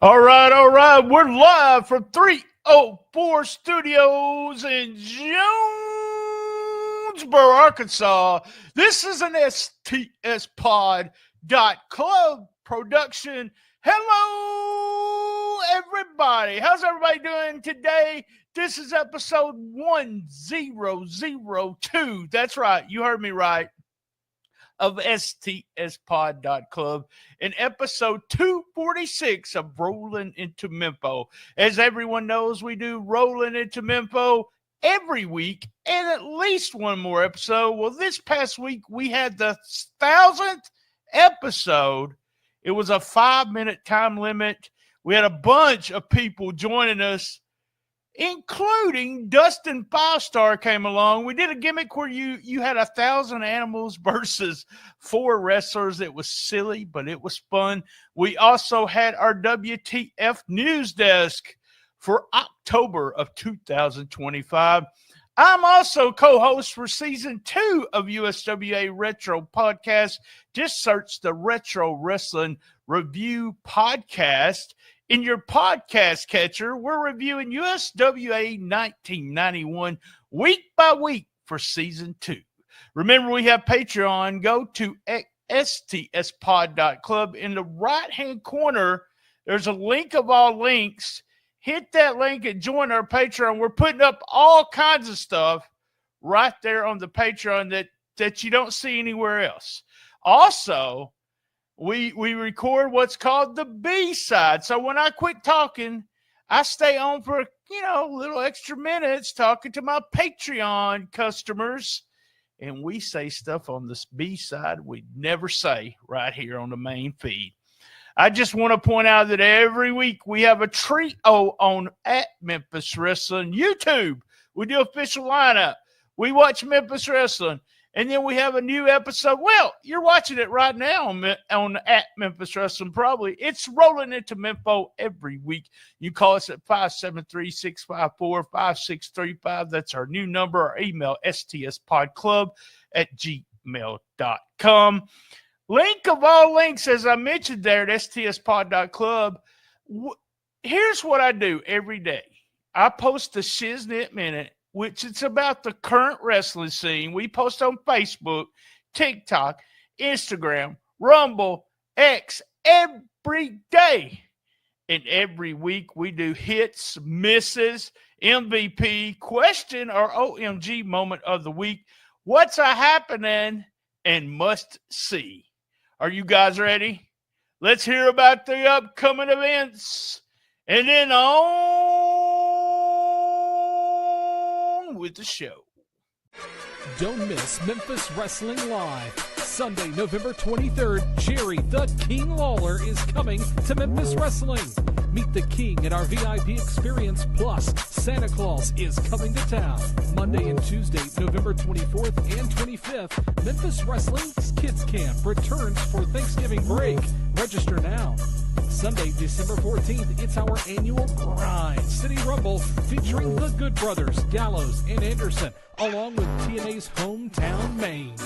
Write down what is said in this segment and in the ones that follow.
All right. We're live from 304 Studios in Jonesboro, Arkansas. This is an stspod.club production. Hello, everybody. How's everybody doing today? This is episode 1002. That's right. You heard me right. Of stspod.club and episode 246 of Rollin into Mempho. As everyone knows, we do Rollin into Mempho every week and at least one more episode. Well, this past week we had the 1,000th episode. It was a 5-minute time limit. We had a bunch of people joining us, including Dustin 5-Star came along. We did a gimmick where you had 1,000 animals versus 4 wrestlers. It was silly, but it was fun. We also had our WTF news desk for October of 2025. I'm also co-host for season 2 of USWA Retro Podcast. Just search the Retro Wrestling Review Podcast. In your podcast catcher, we're reviewing USWA 1991 week by week for season 2. Remember, we have Patreon. Go to stspod.club. In the right-hand corner, there's a link of all links. Hit that link and join our Patreon. We're putting up all kinds of stuff right there on the Patreon that you don't see anywhere else. Also, we record what's called the B-side. So when I quit talking, I stay on for, a little extra minutes talking to my Patreon customers. And we say stuff on this B-side we'd never say right here on the main feed. I just want to point out that every week we have a trio on at Memphis Wrestling YouTube. We do official lineup. We watch Memphis Wrestling. And then we have a new episode. Well, you're watching it right now on at Memphis Wrestling, probably. It's Rolling into Mempho every week. You call us at 573-654-5635. That's our new number. Our email, stspodclub@gmail.com. Link of all links, as I mentioned there at stspod.club. Here's what I do every day. I post the Shiznit Minute, which it's about the current wrestling scene. We post on Facebook, TikTok, Instagram, Rumble, X every day. And every week we do hits, misses, MVP, question, or OMG moment of the week. What's a happening and must see? Are you guys ready? Let's hear about the upcoming events. And then on with the show. Don't miss Memphis Wrestling Live. Sunday, November 23rd, Jerry the King Lawler is coming to Memphis Wrestling. Meet the King at our VIP experience. Plus, Santa Claus is coming to town. Monday and Tuesday, November 24th and 25th, Memphis Wrestling's Kids Camp returns for Thanksgiving break. Register now. Sunday, December 14th, it's our annual Grind City Rumble featuring the Good Brothers, Gallows, and Anderson, along with TNA's hometown Maine.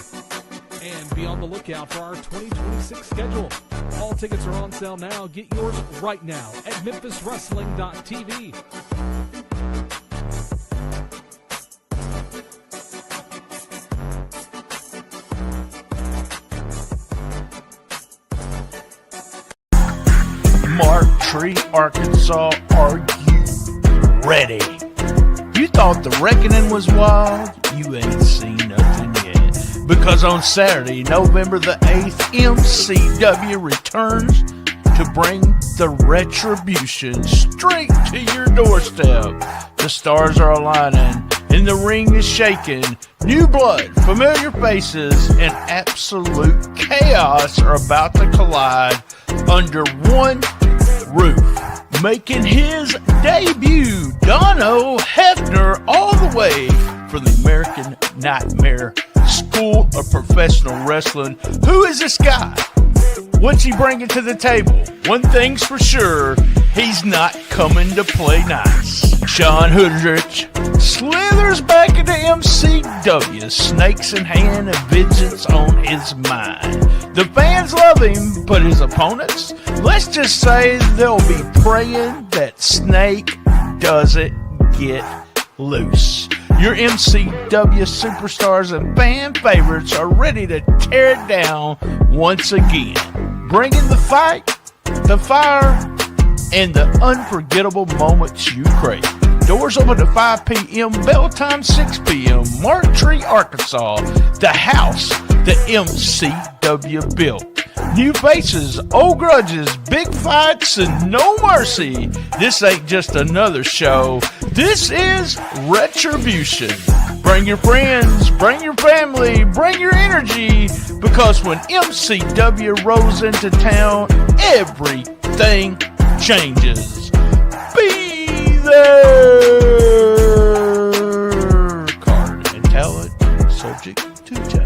And be on the lookout for our 2026 schedule. All tickets are on sale now. Get yours right now at memphiswrestling.tv. Mark Tree, Arkansas, are you ready? You thought the reckoning was wild? You ain't seen nothing yet. Because on Saturday, November the 8th, MCW returns to bring the retribution straight to your doorstep. The stars are aligning and the ring is shaking. New blood, familiar faces, and absolute chaos are about to collide under one roof. Making his debut, Dono Hefner, all the way from the American Nightmare School of Professional Wrestling. Who is this guy? What's he bringing to the table? One thing's for sure, he's not coming to play nice. Sean Hoodrich slithers back into MCW, snakes in hand and vengeance on his mind. The fans love him, but his opponents, let's just say they'll be praying that Snake doesn't get loose. Your MCW superstars and fan favorites are ready to tear it down once again, bringing the fight, the fire, and the unforgettable moments you crave. Doors open at 5 p.m., bell time 6 p.m. Mark Tree, Arkansas, the house the MCW built. New faces, old grudges, big fights, and no mercy. This ain't just another show. This is Retribution. Bring your friends, bring your family, bring your energy, because when MCW rolls into town, everything changes. Be there. Card and talent subject to change.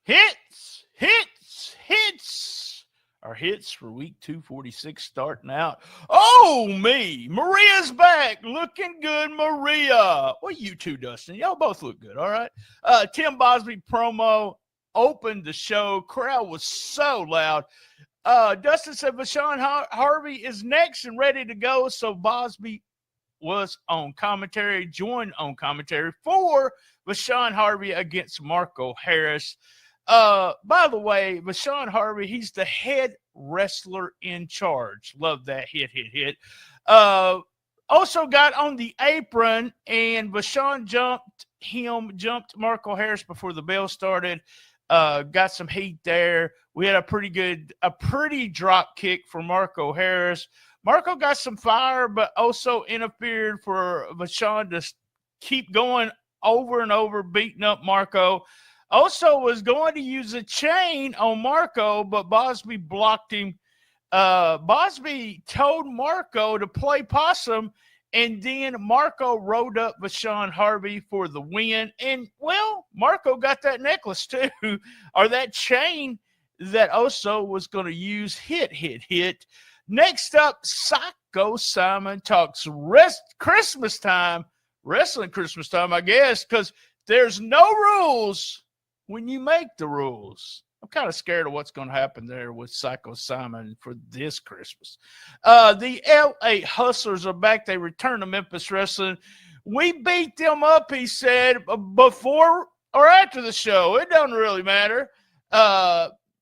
Hits. Our hits for week 246 starting out. Oh, me. Maria's back. Looking good, Maria. Well, you too, Dustin. Y'all both look good, all right? Tim Bosby promo opened the show. Crowd was so loud. Dustin said Vashon Harvey is next and ready to go. So Bosby was on commentary, joined on commentary for Vashon Harvey against Marco Harris. By the way, Vashon Harvey, he's the head wrestler in charge. Love that hit. Also got on the apron, and Vashon jumped Marco Harris before the bell started. Got some heat there. We had a pretty drop kick for Marco Harris. Marco got some fire, but also interfered for Vashon to keep going over and over, beating up Marco. Also was going to use a chain on Marco, but Bosby blocked him. Bosby told Marco to play possum, and then Marco rode up Vashon Harvey for the win. And, well, Marco got that necklace too, or that chain that also was going to use hit. Next up, Psycho Simon talks Christmas time, wrestling Christmas time, I guess, because there's no rules when you make the rules. I'm kind of scared of what's going to happen there with Psycho Simon for this Christmas. The LA Hustlers are back. They return to Memphis Wrestling. We beat them up, he said, before or after the show. It doesn't really matter.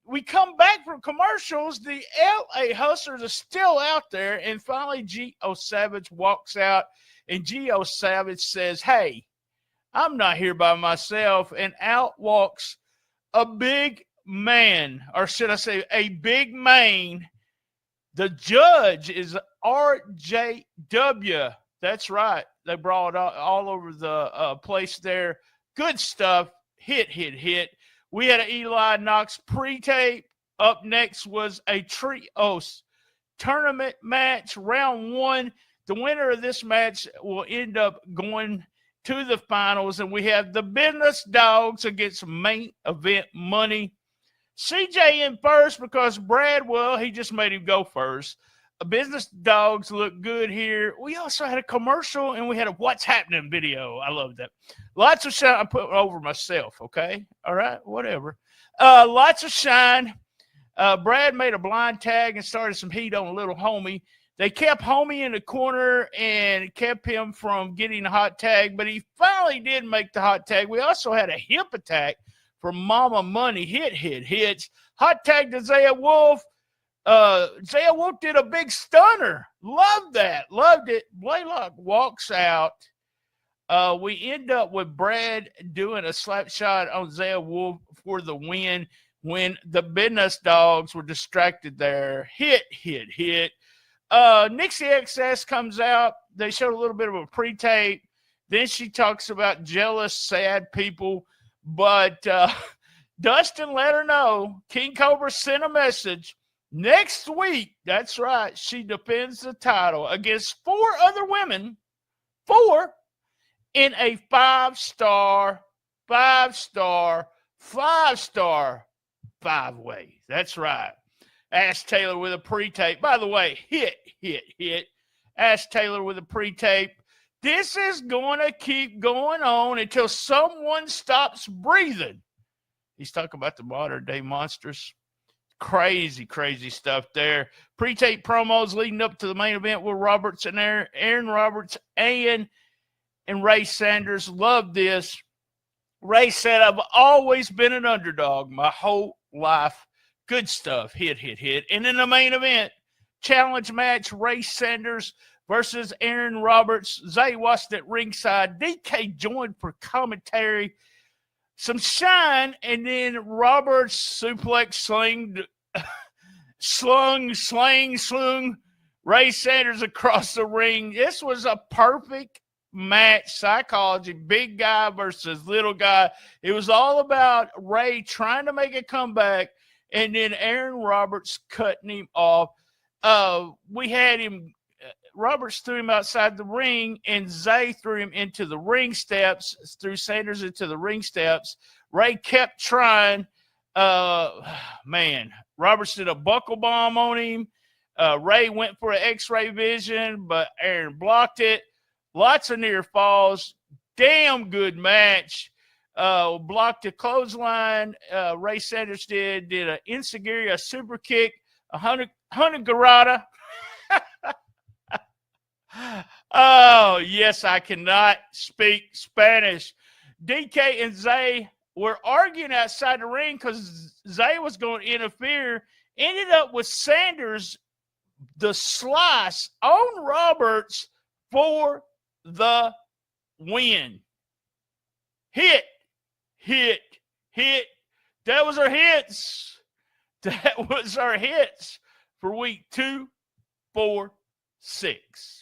We come back from commercials. The LA Hustlers are still out there. And finally, G.O. Savage walks out. And G.O. Savage says, hey, I'm not here by myself. And out walks a big man, or should I say a big man. The judge is RJW. That's right. They brought all over the place there. Good stuff. Hit. We had an Eli Knox pre-tape. Up next was a trios tournament match, round one. The winner of this match will end up going to the finals, and we have the Business Dogs against Main Event Money. CJ in first because Brad, well, he just made him go first. Business Dogs look good here. We also had a commercial, and we had a What's Happening video. I love that. Lots of shine. I put it over myself, okay? All right, whatever. Lots of shine. Brad made a blind tag and started some heat on a little homie. They kept homie in the corner and kept him from getting a hot tag, but he finally did make the hot tag. We also had a hip attack from Mama Money. Hits. Hot tag to Zaya Wolf. Zaya Wolf did a big stunner. Loved that. Loved it. Blaylock walks out. We end up with Brad doing a slap shot on Zaya Wolf for the win when the Business Dogs were distracted there. Hit. Nixie XS comes out. They showed a little bit of a pre-tape. Then she talks about jealous, sad people. But Dustin let her know. King Cobra sent a message. Next week, that's right, she defends the title against 4 other women. 4 in a five-star 5-star 5-way. That's right. Ash Taylor with a pre-tape. By the way, hit. Ash Taylor with a pre-tape. This is going to keep going on until someone stops breathing. He's talking about the modern day monsters. Crazy stuff there. Pre-tape promos leading up to the main event with Roberts and Aaron Roberts and Ray Sanders. Love this. Ray said, I've always been an underdog my whole life. Good stuff. Hit. And in the main event, challenge match, Ray Sanders versus Aaron Roberts. Zay watched at ringside. DK joined for commentary. Some shine, and then Roberts suplex slung Ray Sanders across the ring. This was a perfect match. Psychology, big guy versus little guy. It was all about Ray trying to make a comeback, and then Aaron Roberts cutting him off. We had him. Roberts threw him outside the ring, and Zay threw him into the ring steps, threw Sanders into the ring steps. Ray kept trying. Roberts did a buckle bomb on him. Ray went for an X-ray vision, but Aaron blocked it. Lots of near falls. Damn good match. Blocked a clothesline. Ray Sanders did an Enziguri, a super kick, a Hunter-Garada. Oh, yes, I cannot speak Spanish. DK and Zay were arguing outside the ring because Zay was going to interfere. Ended up with Sanders, the slice on Roberts for the win. Hit. That was our hits. That was our hits for week 2, 4, 6.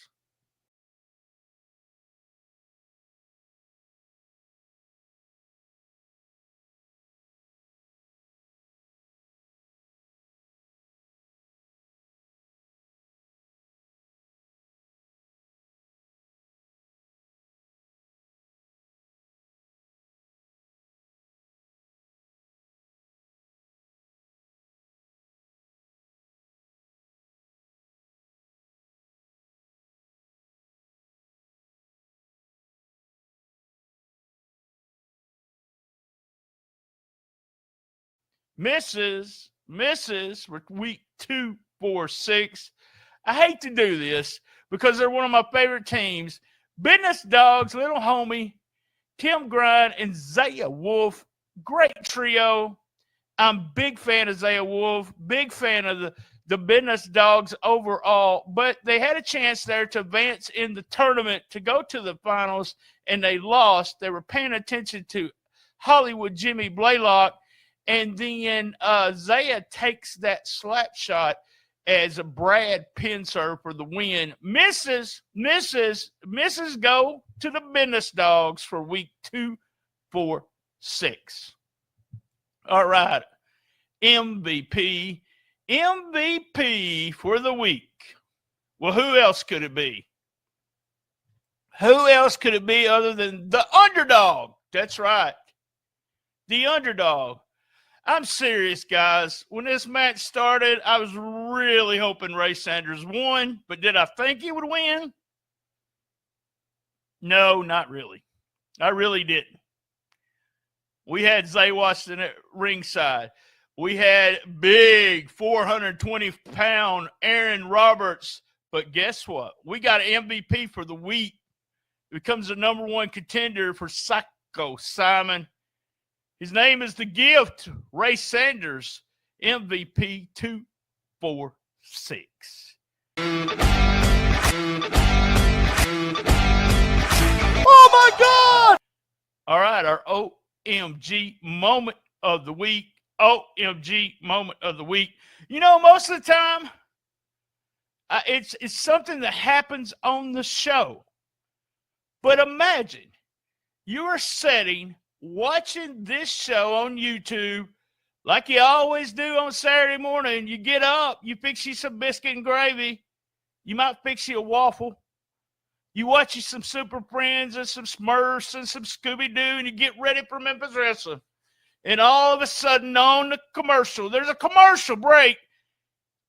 Misses for week 2, 4, 6. I hate to do this because they're one of my favorite teams. Business Dogs, little homie, Tim Grind, and Zaya Wolf. Great trio. I'm a big fan of Zaya Wolf, big fan of the Business Dogs overall, but they had a chance there to advance in the tournament to go to the finals, and they lost. They were paying attention to Hollywood Jimmy Blaylock. And then Zaya takes that slap shot as Brad pins her for the win. Misses go to the Business Dogs for week 2, 4, 6. All right. MVP for the week. Well, who else could it be? Who else could it be other than the underdog? That's right. The underdog. I'm serious, guys. When this match started, I was really hoping Ray Sanders won, but did I think he would win? No, not really. I really didn't. We had Zay Washington at ringside. We had big 420-pound Aaron Roberts, but guess what? We got an MVP for the week. He becomes the number 1 contender for Psycho Simon. His name is The Gift, Ray Sanders, MVP 2, 4, 6. Oh, my God! All right, our OMG moment of the week. OMG moment of the week. You know, most of the time, it's something that happens on the show. But imagine you are watching this show on YouTube like you always do on Saturday morning. You get up, you fix you some biscuit and gravy. You might fix you a waffle. You watch you some Super Friends and some Smurfs and some Scooby-Doo, and you get ready for Memphis Wrestling. and all of a sudden on the commercial, there's a commercial break.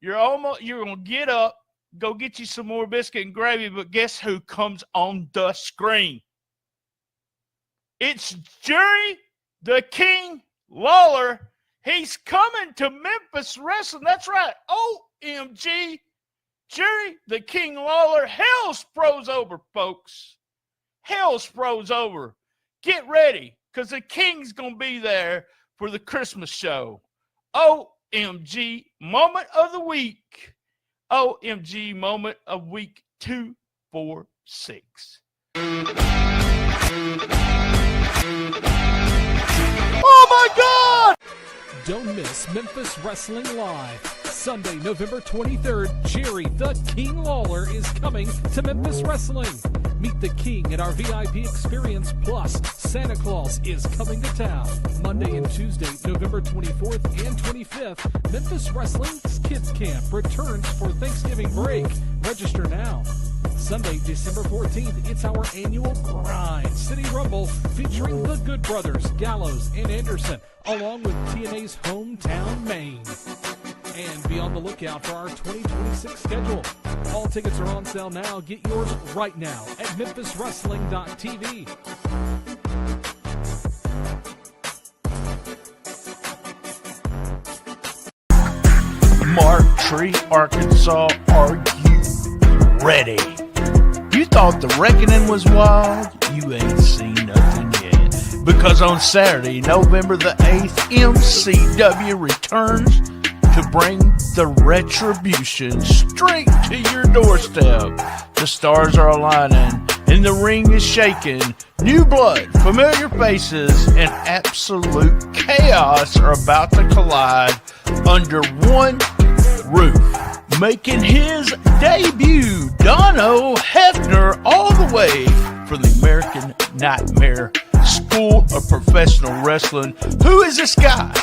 You're gonna get up, go get you some more biscuit and gravy, but guess who comes on the screen? It's Jerry the King Lawler. He's coming to Memphis Wrestling. That's right. OMG. Jerry the King Lawler. Hell's froze over, folks. Hell's froze over. Get ready, because the King's going to be there for the Christmas show. OMG moment of the week. OMG moment of week 246. Oh my God! Don't miss Memphis Wrestling Live. Sunday, November 23rd, Jerry the King Lawler is coming to Memphis Wrestling. Meet the King at our VIP experience, plus Santa Claus is coming to town. Monday and Tuesday, November 24th and 25th, Memphis Wrestling's Kids Camp returns for Thanksgiving break. Register now. Sunday, December 14th, it's our annual Grind City Rumble featuring the Good Brothers, Gallows, and Anderson, along with TNA's Hometown Maine. And be on the lookout for our 2026 schedule. All tickets are on sale now. Get yours right now at memphiswrestling.tv. Mark Tree, Arkansas, are you ready? You thought the reckoning was wild? You ain't seen nothing yet. Because on Saturday, November the 8th, MCW returns to bring the retribution straight to your doorstep. The stars are aligning and the ring is shaking. New blood, familiar faces, and absolute chaos are about to collide under one roof. Making his debut, Dono Hefner, all the way from the American Nightmare School of Professional Wrestling. Who is this guy?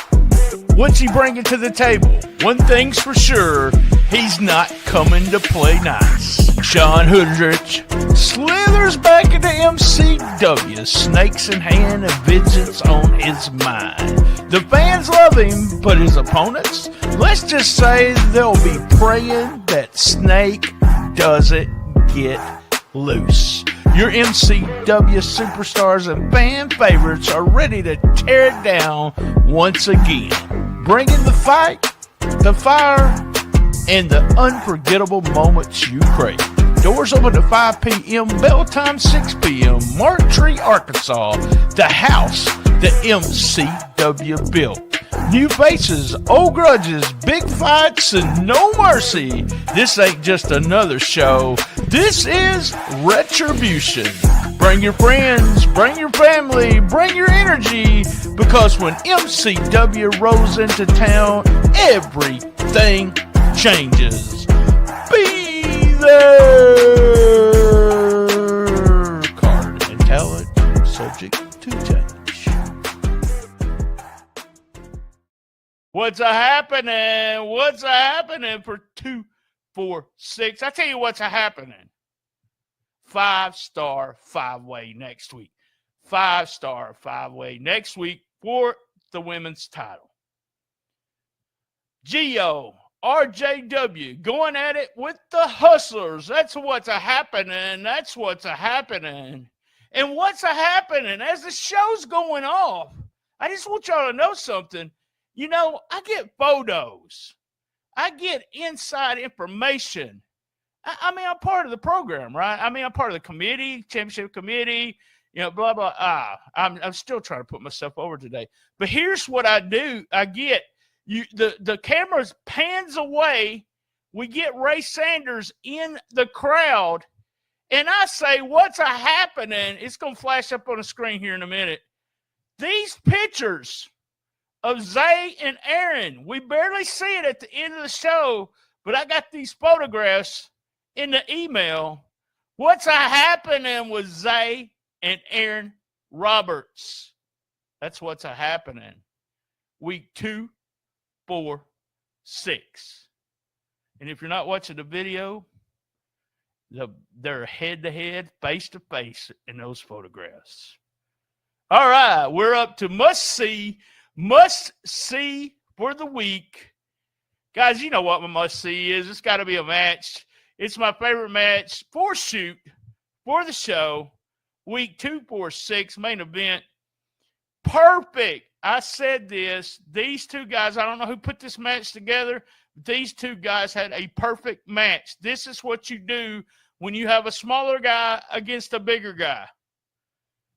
What's he bringing to the table? One thing's for sure, he's not coming to play nice. Sean Hoodrich slithers back into MCW, snakes in hand and vengeance on his mind. The fans love him, but his opponents, let's just say they'll be praying that Snake doesn't get loose. Your MCW superstars and fan favorites are ready to tear it down once again, bringing the fight, the fire, and the unforgettable moments you crave. Doors open at 5 p.m., bell time 6 p.m. Mark Tree, Arkansas, the house that MCW built. New faces, old grudges, big fights, and no mercy. This ain't just another show. This is Retribution. Bring your friends, bring your family, bring your energy, because when MCW rolls into town, everything changes. Be there. Card and talent subject to change. What's a-happening? What's a-happening for 246? I tell you what's a-happening. 5-star 5-way next week. 5-star 5-way next week for the women's title. Gio, RJW, going at it with the Hustlers. That's what's a-happening. That's what's a-happening. And what's a-happening as the show's going off, I just want y'all to know something. You know, I get photos. I get inside information. I mean, I'm part of the program, right? I mean, I'm part of the committee, championship committee, you know, blah, blah. I'm still trying to put myself over today. But here's what I do. I get the camera pans away. We get Ray Sanders in the crowd. And I say, what's a-happening? It's going to flash up on the screen here in a minute. These pictures of Zay and Aaron. We barely see it at the end of the show, but I got these photographs in the email. What's a-happening with Zay and Aaron Roberts? That's what's a-happening. Week 2, 4, 6. And if you're not watching the video, they're head-to-head, face-to-face in those photographs. All right, we're up to must-see Must see for the week. Guys, you know what my must see is. It's got to be a match. It's my favorite match for shoot for the show. Week 246 main event. Perfect. I said this. These two guys, I don't know who put this match together. But these two guys had a perfect match. This is what you do when you have a smaller guy against a bigger guy.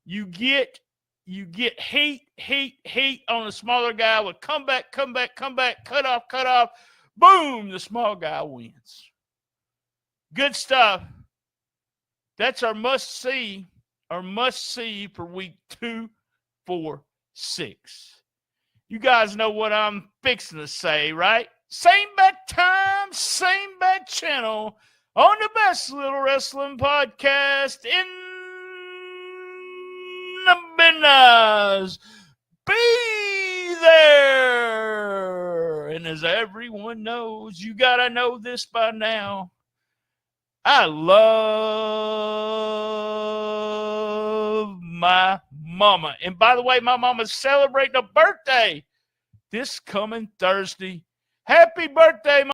You get heat on the smaller guy with comeback, cut off. Boom, the small guy wins. Good stuff. That's our must-see for week 246. You guys know what I'm fixing to say, right? Same bad time, same bad channel on the best little wrestling podcast in the business. Be there. And as everyone knows, you got to know this by now. I love my mama. And by the way, my mama's celebrating a birthday this coming Thursday. Happy birthday, Mama.